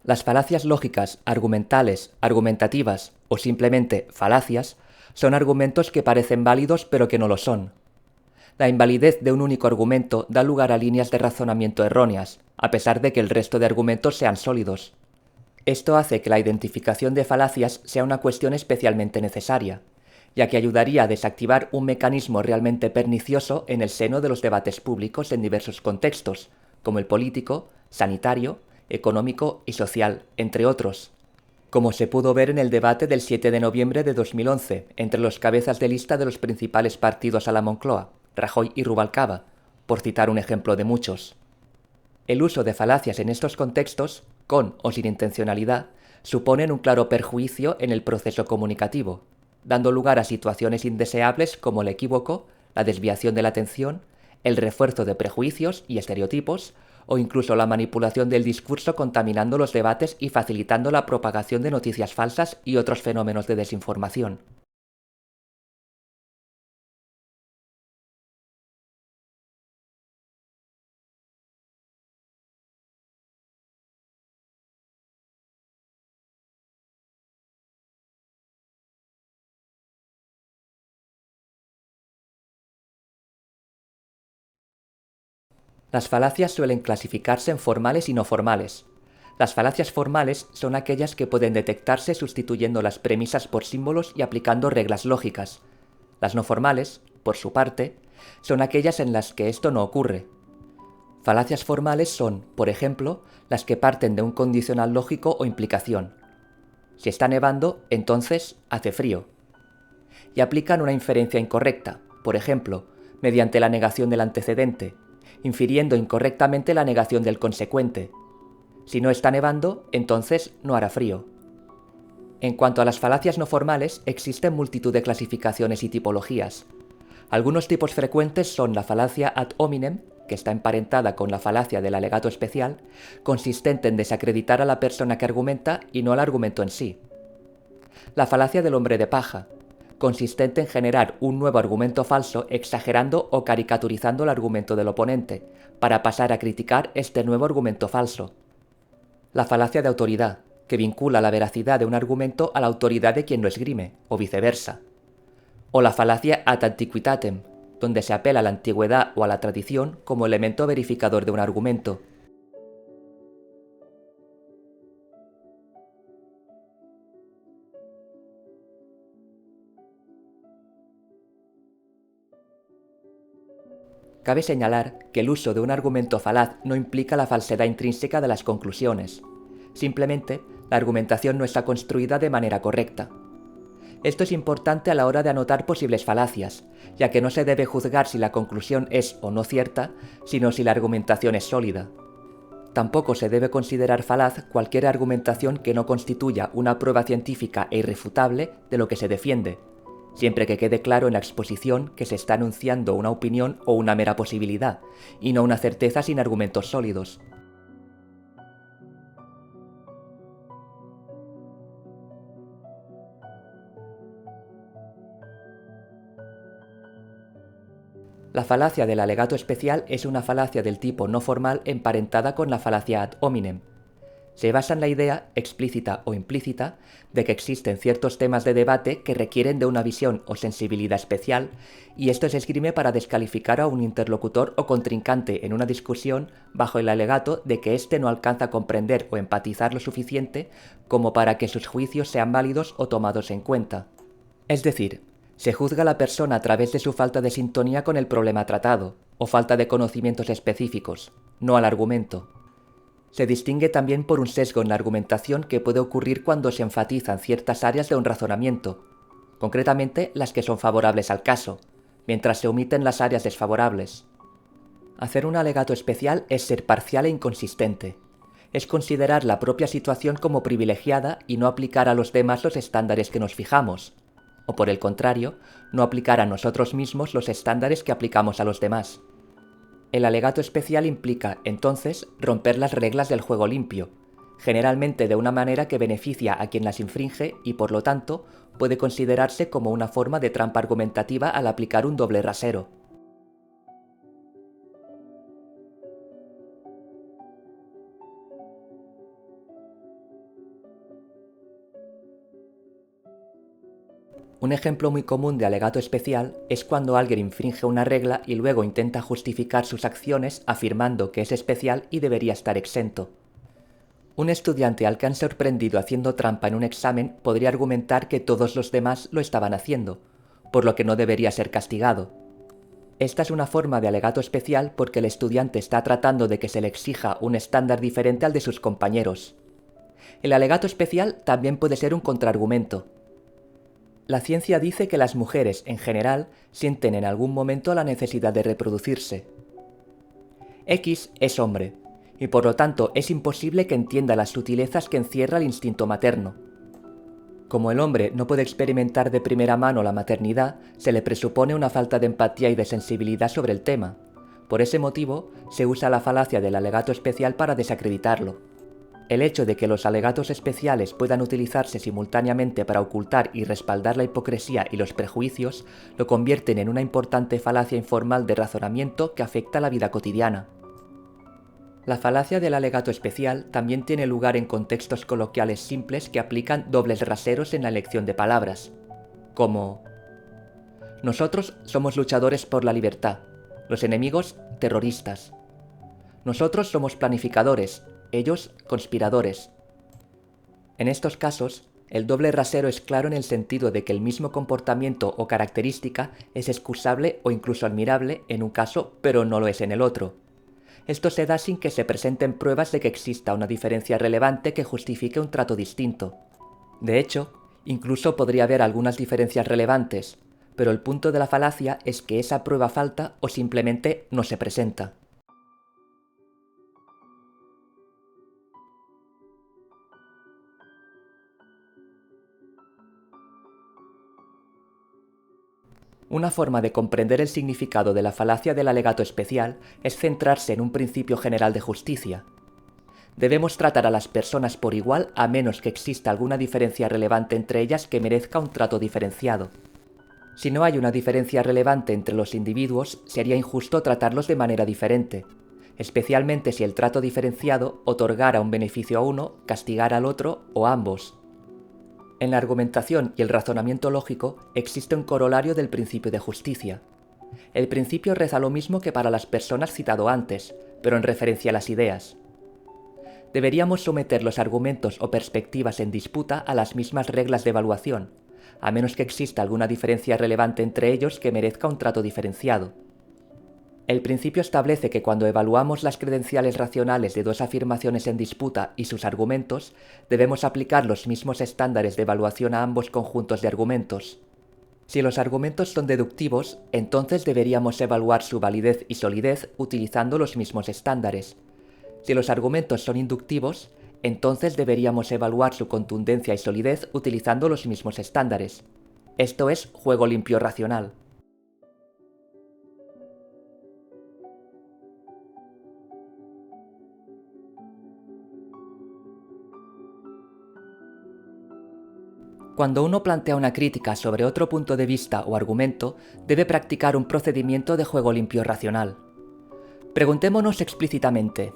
Las falacias lógicas, argumentales, argumentativas o simplemente falacias son argumentos que parecen válidos pero que no lo son. La invalidez de un único argumento da lugar a líneas de razonamiento erróneas, a pesar de que el resto de argumentos sean sólidos. Esto hace que la identificación de falacias sea una cuestión especialmente necesaria, ya que ayudaría a desactivar un mecanismo realmente pernicioso en el seno de los debates públicos en diversos contextos, como el político, sanitario, económico y social, entre otros, como se pudo ver en el debate del 7 de noviembre de 2011 entre los cabezas de lista de los principales partidos a la Moncloa, Rajoy y Rubalcaba, por citar un ejemplo de muchos. El uso de falacias en estos contextos, con o sin intencionalidad, suponen un claro perjuicio en el proceso comunicativo, dando lugar a situaciones indeseables como el equívoco, la desviación de la atención, el refuerzo de prejuicios y estereotipos, o incluso la manipulación del discurso contaminando los debates y facilitando la propagación de noticias falsas y otros fenómenos de desinformación. Las falacias suelen clasificarse en formales y no formales. Las falacias formales son aquellas que pueden detectarse sustituyendo las premisas por símbolos y aplicando reglas lógicas. Las no formales, por su parte, son aquellas en las que esto no ocurre. Falacias formales son, por ejemplo, las que parten de un condicional lógico o implicación. Si está nevando, entonces hace frío. Y aplican una inferencia incorrecta, por ejemplo, mediante la negación del antecedente, infiriendo incorrectamente la negación del consecuente. Si no está nevando, entonces no hará frío. En cuanto a las falacias no formales, existen multitud de clasificaciones y tipologías. Algunos tipos frecuentes son la falacia ad hominem, que está emparentada con la falacia del alegato especial, consistente en desacreditar a la persona que argumenta y no al argumento en sí. La falacia del hombre de paja, consistente en generar un nuevo argumento falso exagerando o caricaturizando el argumento del oponente, para pasar a criticar este nuevo argumento falso. La falacia de autoridad, que vincula la veracidad de un argumento a la autoridad de quien lo esgrime, o viceversa. O la falacia ad antiquitatem, donde se apela a la antigüedad o a la tradición como elemento verificador de un argumento. Cabe señalar que el uso de un argumento falaz no implica la falsedad intrínseca de las conclusiones. Simplemente, la argumentación no está construida de manera correcta. Esto es importante a la hora de anotar posibles falacias, ya que no se debe juzgar si la conclusión es o no cierta, sino si la argumentación es sólida. Tampoco se debe considerar falaz cualquier argumentación que no constituya una prueba científica e irrefutable de lo que se defiende, siempre que quede claro en la exposición que se está anunciando una opinión o una mera posibilidad, y no una certeza sin argumentos sólidos. La falacia del alegato especial es una falacia del tipo no formal emparentada con la falacia ad hominem. Se basa en la idea, explícita o implícita, de que existen ciertos temas de debate que requieren de una visión o sensibilidad especial, y esto se esgrime para descalificar a un interlocutor o contrincante en una discusión bajo el alegato de que éste no alcanza a comprender o empatizar lo suficiente como para que sus juicios sean válidos o tomados en cuenta. Es decir, se juzga a la persona a través de su falta de sintonía con el problema tratado, o falta de conocimientos específicos, no al argumento. Se distingue también por un sesgo en la argumentación que puede ocurrir cuando se enfatizan ciertas áreas de un razonamiento, concretamente las que son favorables al caso, mientras se omiten las áreas desfavorables. Hacer un alegato especial es ser parcial e inconsistente. Es considerar la propia situación como privilegiada y no aplicar a los demás los estándares que nos fijamos, o por el contrario, no aplicar a nosotros mismos los estándares que aplicamos a los demás. El alegato especial implica, entonces, romper las reglas del juego limpio, generalmente de una manera que beneficia a quien las infringe y, por lo tanto, puede considerarse como una forma de trampa argumentativa al aplicar un doble rasero. Un ejemplo muy común de alegato especial es cuando alguien infringe una regla y luego intenta justificar sus acciones afirmando que es especial y debería estar exento. Un estudiante al que han sorprendido haciendo trampa en un examen podría argumentar que todos los demás lo estaban haciendo, por lo que no debería ser castigado. Esta es una forma de alegato especial porque el estudiante está tratando de que se le exija un estándar diferente al de sus compañeros. El alegato especial también puede ser un contraargumento. La ciencia dice que las mujeres, en general, sienten en algún momento la necesidad de reproducirse. X es hombre, y por lo tanto es imposible que entienda las sutilezas que encierra el instinto materno. Como el hombre no puede experimentar de primera mano la maternidad, se le presupone una falta de empatía y de sensibilidad sobre el tema. Por ese motivo, se usa la falacia del alegato especial para desacreditarlo. El hecho de que los alegatos especiales puedan utilizarse simultáneamente para ocultar y respaldar la hipocresía y los prejuicios lo convierten en una importante falacia informal de razonamiento que afecta a la vida cotidiana. La falacia del alegato especial también tiene lugar en contextos coloquiales simples que aplican dobles raseros en la elección de palabras, como: nosotros somos luchadores por la libertad, los enemigos terroristas. Nosotros somos planificadores, ellos conspiradores. En estos casos, el doble rasero es claro en el sentido de que el mismo comportamiento o característica es excusable o incluso admirable en un caso, pero no lo es en el otro. Esto se da sin que se presenten pruebas de que exista una diferencia relevante que justifique un trato distinto. De hecho, incluso podría haber algunas diferencias relevantes, pero el punto de la falacia es que esa prueba falta o simplemente no se presenta. Una forma de comprender el significado de la falacia del alegato especial es centrarse en un principio general de justicia. Debemos tratar a las personas por igual a menos que exista alguna diferencia relevante entre ellas que merezca un trato diferenciado. Si no hay una diferencia relevante entre los individuos, sería injusto tratarlos de manera diferente, especialmente si el trato diferenciado otorgara un beneficio a uno, castigara al otro o a ambos. En la argumentación y el razonamiento lógico existe un corolario del principio de justicia. El principio reza lo mismo que para las personas citado antes, pero en referencia a las ideas. Deberíamos someter los argumentos o perspectivas en disputa a las mismas reglas de evaluación, a menos que exista alguna diferencia relevante entre ellos que merezca un trato diferenciado. El principio establece que cuando evaluamos las credenciales racionales de dos afirmaciones en disputa y sus argumentos, debemos aplicar los mismos estándares de evaluación a ambos conjuntos de argumentos. Si los argumentos son deductivos, entonces deberíamos evaluar su validez y solidez utilizando los mismos estándares. Si los argumentos son inductivos, entonces deberíamos evaluar su contundencia y solidez utilizando los mismos estándares. Esto es juego limpio racional. Cuando uno plantea una crítica sobre otro punto de vista o argumento, debe practicar un procedimiento de juego limpio racional. Preguntémonos explícitamente: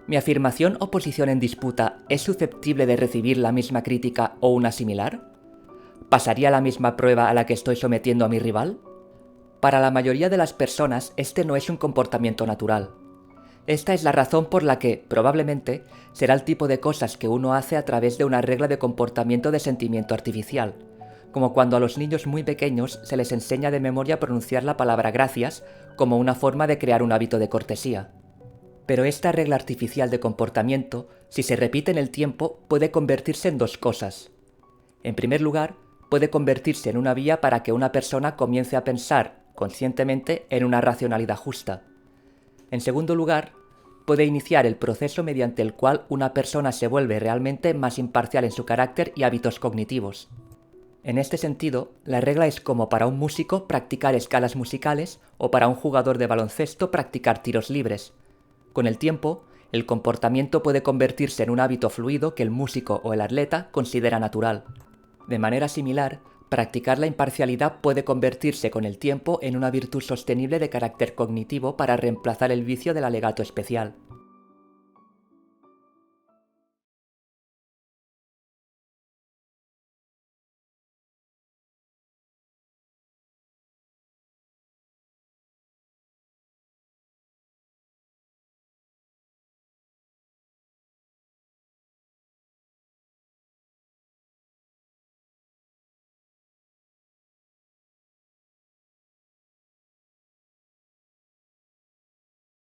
¿mi afirmación o posición en disputa es susceptible de recibir la misma crítica o una similar? ¿Pasaría la misma prueba a la que estoy sometiendo a mi rival? Para la mayoría de las personas, este no es un comportamiento natural. Esta es la razón por la que, probablemente, será el tipo de cosas que uno hace a través de una regla de comportamiento de sentimiento artificial, como cuando a los niños muy pequeños se les enseña de memoria pronunciar la palabra gracias como una forma de crear un hábito de cortesía. Pero esta regla artificial de comportamiento, si se repite en el tiempo, puede convertirse en dos cosas. En primer lugar, puede convertirse en una vía para que una persona comience a pensar, conscientemente, en una racionalidad justa. En segundo lugar, puede iniciar el proceso mediante el cual una persona se vuelve realmente más imparcial en su carácter y hábitos cognitivos. En este sentido, la regla es como para un músico practicar escalas musicales o para un jugador de baloncesto practicar tiros libres. Con el tiempo, el comportamiento puede convertirse en un hábito fluido que el músico o el atleta considera natural. De manera similar, practicar la imparcialidad puede convertirse con el tiempo en una virtud sostenible de carácter cognitivo para reemplazar el vicio del alegato especial.